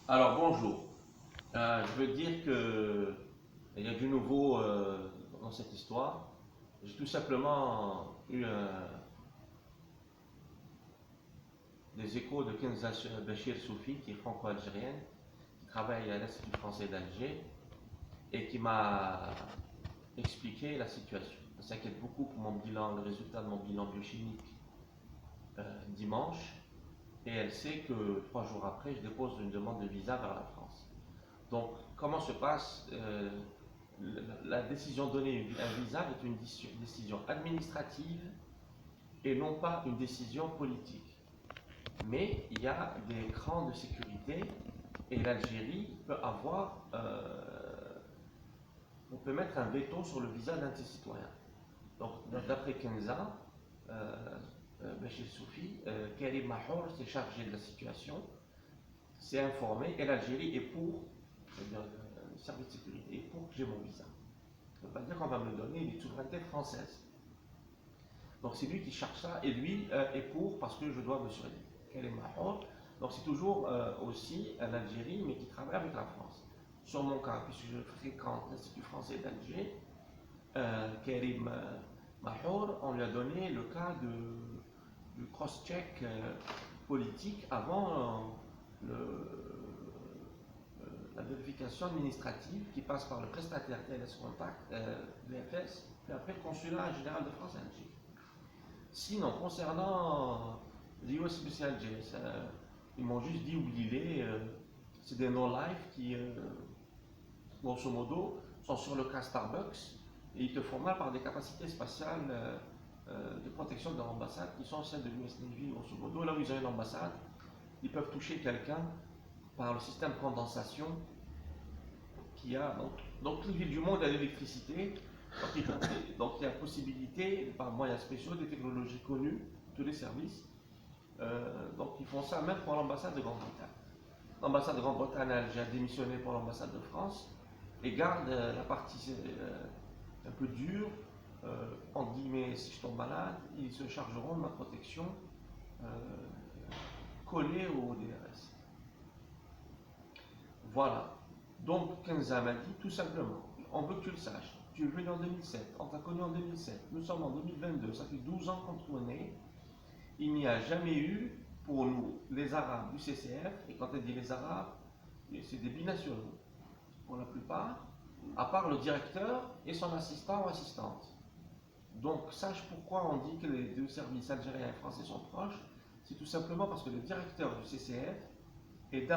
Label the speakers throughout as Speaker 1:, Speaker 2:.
Speaker 1: Alors bonjour. Je veux dire que il y a du nouveau dans cette histoire. J'ai tout simplement eu des échos de Kenza Bachir Soufi, qui est franco-algérienne, qui travaille à l'Institut français d'Alger et qui m'a expliqué la situation. Elle s'inquiète beaucoup pour mon bilan, le résultat de mon bilan biochimique dimanche, et elle sait que 3 jours après, je dépose une demande de visa vers la France. Donc, comment se passe la décision de donner un visa est une décision administrative et non pas une décision politique. Mais il y a des crans de sécurité et l'Algérie peut avoir, on peut mettre un veto sur le visa d'un de ses citoyens. Donc, d'après Kenza, Bachir Soufi, Karim Mahor s'est chargé de la situation, s'est informé et l'Algérie est pour, c'est-à-dire le service de sécurité est pour que j'ai mon visa. Ça ne veut pas dire qu'on va me le donner, il est de souveraineté française. Donc c'est lui qui cherche ça et lui est pour parce que je dois me soigner. Quel est Mahor? Donc c'est toujours aussi en Algérie mais qui travaille avec la France. Sur mon cas, puisque je fréquente l'Institut français d'Alger, Karim Mahor, on lui a donné le cas du cross-check politique avant la vérification administrative qui passe par le prestataire TLS Contact, VFS, et après le consulat général de France à Alger. Sinon, concernant l'US Special JS, ils m'ont juste dit oubliez-les, c'est des no-life qui, grosso modo, sont sur le cas Starbucks et ils te font mal par des capacités spatiales de protection de l'ambassade qui sont celles de l'US Navy, grosso modo. Là où ils ont une ambassade, ils peuvent toucher quelqu'un par le système de condensation qui a. Donc toutes les villes du monde a l'électricité. Donc il y a possibilité, par moyens spéciaux, des technologies connues, tous les services. Donc ils font ça même pour l'ambassade de Grande-Bretagne. L'ambassade de Grande-Bretagne a déjà démissionné pour l'ambassade de France et garde la partie un peu dure. En guillemets, si je tombe malade, ils se chargeront de ma protection euh, collée au DRS. Voilà. Donc, Kenza m'a dit tout simplement, on veut que tu le saches. Tu es venu en 2007, on t'a connu en 2007, nous sommes en 2022, ça fait 12 ans qu'on te connaît. Il n'y a jamais eu, pour nous, les Arabes du CCF, et quand elle dit les Arabes, c'est des binationaux, pour la plupart, à part le directeur et son assistant ou assistante. Donc, sache pourquoi on dit que les deux services algériens et français sont proches, c'est tout simplement parce que le directeur du CCF est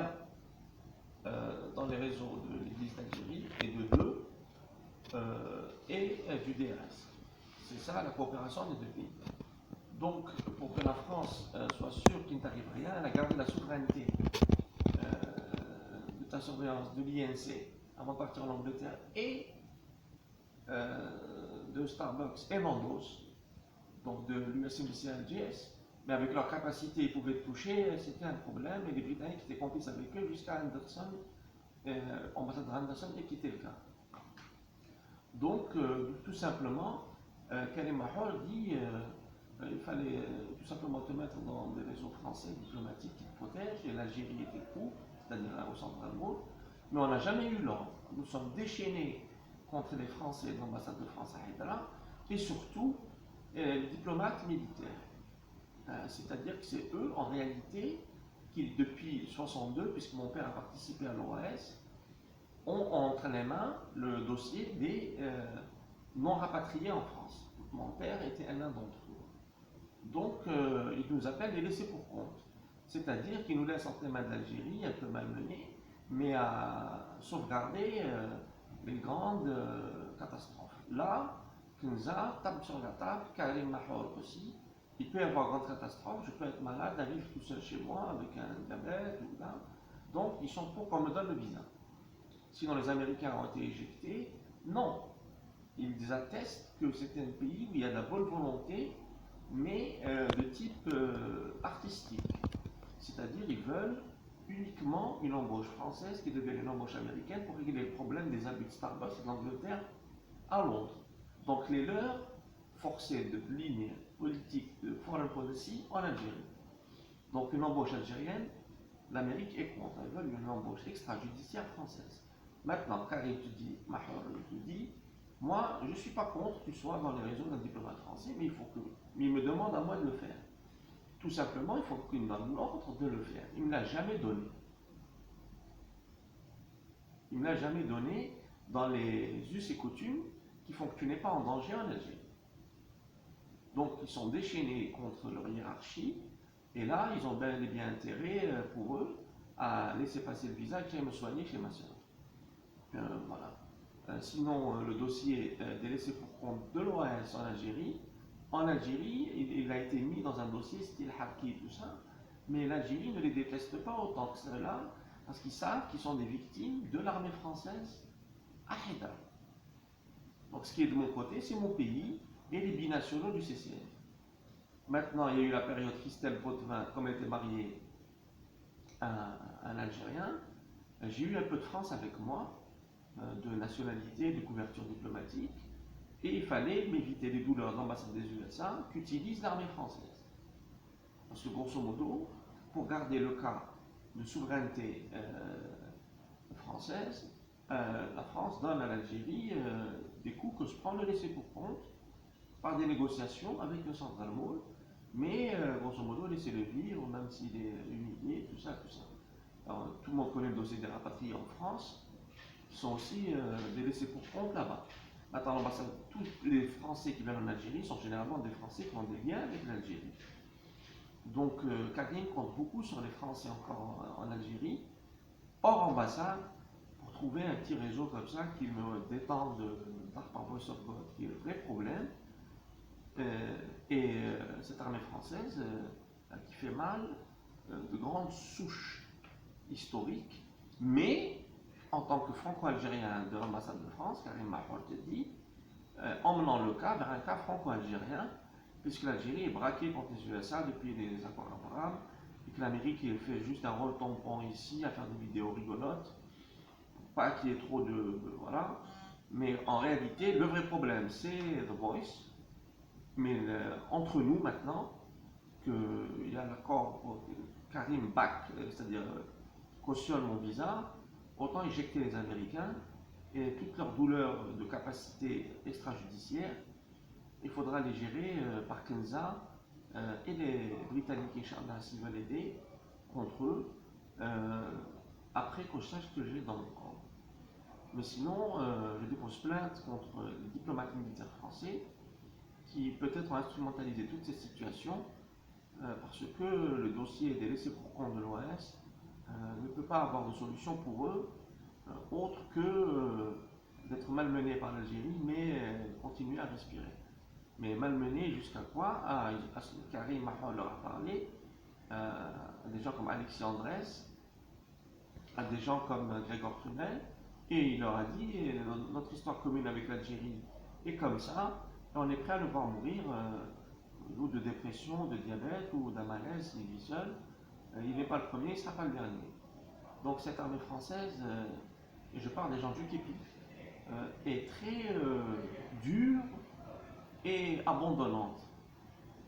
Speaker 1: dans les réseaux de l'Église d'Algérie et de deux et du DRS. C'est ça la coopération des deux pays. Donc, pour que la France soit sûre qu'il ne t'arrive rien, elle a gardé la souveraineté de ta surveillance de l'INC avant de partir en Angleterre et de Starbucks et Nandos, donc de l'USMC LGS. Mais avec leur capacité, ils pouvaient te toucher, c'était un problème, et les Britanniques étaient complices avec eux jusqu'à Anderson, ambassadeur Anderson, et quitter le cas. Donc, tout simplement, Karim Mahor dit il fallait tout simplement te mettre dans des réseaux français diplomatiques qui te protègent, et l'Algérie était pour, c'est-à-dire au central monde, mais on n'a jamais eu l'ordre. Nous sommes déchaînés contre les Français de l'ambassade de France à Haïdara, et surtout les diplomates militaires. C'est-à-dire que c'est eux, en réalité, qui, depuis 1962, puisque mon père a participé à l'OAS, ont entre les mains le dossier des non rapatriés en France. Mon père était un d'entre eux. Donc, ils nous appellent les laissés pour compte. C'est-à-dire qu'ils nous laissent entre les mains de l'Algérie, un peu malmenés, mais à sauvegarder les grandes catastrophes. Là, Kenza tape sur la table, Karim Mahor aussi. Il peut y avoir grande catastrophe, je peux être malade, arrive tout seul chez moi avec un diabète, ou là. Donc, ils sont pour qu'on me donne le visa. Sinon, les Américains ont été éjectés. Non. Ils attestent que c'est un pays où il y a de la bonne volonté, mais de type artistique. C'est-à-dire, ils veulent uniquement une embauche française qui devient une embauche américaine pour régler le problème des abus de Starbucks et d'Angleterre à Londres. Donc, les leurs forcés de ligne politique de foreign policy en Algérie. Donc, une embauche algérienne l'Amérique est contre, ils veulent une embauche extrajudiciaire française. Maintenant, Karim te dit, Mahmoud te dit, moi, je ne suis pas contre que tu sois dans les réseaux d'un diplomate français, mais il me demande à moi de le faire. Tout simplement, il faut qu'il me donne l'ordre de le faire. Il ne me l'a jamais donné. Il ne me l'a jamais donné dans les us et coutumes qui font que tu n'es pas en danger en Algérie. Donc, ils sont déchaînés contre leur hiérarchie, et là, ils ont bel et bien intérêt pour eux à laisser passer le visa et à me soigner chez ma soeur. Voilà. Sinon, le dossier des laissés pour compte de l'OAS en Algérie, il a été mis dans un dossier style Harki et tout ça, mais l'Algérie ne les déteste pas autant que cela, parce qu'ils savent qu'ils sont des victimes de l'armée française à Haïdar. Donc, ce qui est de mon côté, c'est mon pays et les binationaux du CCF. Maintenant, il y a eu la période Christelle Potvin, comme elle était mariée à un Algérien, j'ai eu un peu de France avec moi, de nationalité, de couverture diplomatique, et il fallait m'éviter les douleurs de l'ambassade des USA qu'utilise l'armée française. Parce que grosso modo, pour garder le cas de souveraineté française, la France donne à l'Algérie des coups que se prend le laisser pour compte par des négociations avec le Central Mall, mais grosso modo laisser-le vivre, même s'il est humilié, tout ça, tout ça. Alors, tout le monde connaît le dossier des rapatriés en France, qui sont aussi des laissés pour compte là-bas. Maintenant, l'ambassade, tous les Français qui viennent en Algérie sont généralement des Français qui ont des liens avec l'Algérie. Donc, Karim compte beaucoup sur les Français encore en Algérie, hors ambassade, pour trouver un petit réseau comme ça qui me détende d'Arpar Sokot, qui est le vrai problème. Cette armée française qui fait mal de grandes souches historiques, mais en tant que franco-algérien de l'ambassade de France, Karim Mahfouz te dit, emmenant le cas vers un cas franco-algérien, puisque l'Algérie est braquée contre les USA depuis les accords Abraham, et que l'Amérique fait juste un rôle tampon ici, à faire des vidéos rigolotes, pas qu'il y ait trop de voilà, mais en réalité, le vrai problème, c'est The Voice, mais entre nous maintenant, qu'il y a l'accord Karim back, c'est-à-dire cautionne mon visa, autant éjecter les Américains et toutes leurs douleurs de capacité extrajudiciaire, il faudra les gérer par Kenza et les Britanniques, Inch'Allah, s'ils veulent aider contre eux, après que je sache ce que j'ai dans le corps. Mais sinon, je dépose plainte contre les diplomates militaires français qui peut-être ont instrumentalisé toutes ces situations parce que le dossier des laissés pour compte de l'OAS ne peut pas avoir de solution pour eux autre que d'être malmenés par l'Algérie, mais continuer à respirer. Mais malmenés jusqu'à quoi? Karim Mahfouz leur a parlé, à des gens comme Alexis Andrès, à des gens comme Grégoire Trunel, et il leur a dit notre histoire commune avec l'Algérie est comme ça, et on est prêt à le voir mourir, ou de dépression, de diabète, ou d'un malaise, s'il vit seul. Il n'est pas le premier, il ne sera pas le dernier. Donc cette armée française, et je parle des gens du Képi, est très dure et abandonnante.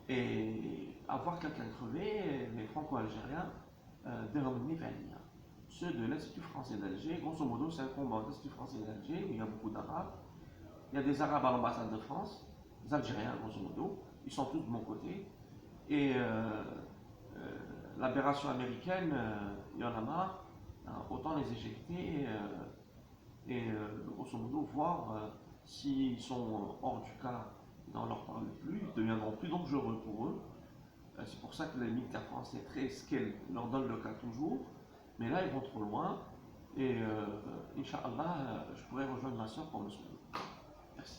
Speaker 1: Et avoir quelqu'un crevé, les franco-algériens, dérominés Vania. Ceux de l'Institut français d'Alger, grosso modo, c'est un combat de l'Institut français d'Alger, où il y a beaucoup d'Arabes. Il y a des Arabes à l'ambassade de France, des Algériens, grosso modo, ils sont tous de mon côté. Et l'aberration américaine, il y en a marre, autant les éjecter et grosso modo voir s'ils sont hors du cas, on leur parle plus, ils deviendront plus dangereux pour eux. C'est pour ça que les militaires français, très skilled, leur donnent le cas toujours, mais là ils vont trop loin et Inch'Allah, je pourrais rejoindre ma soeur pour me soigner. Merci.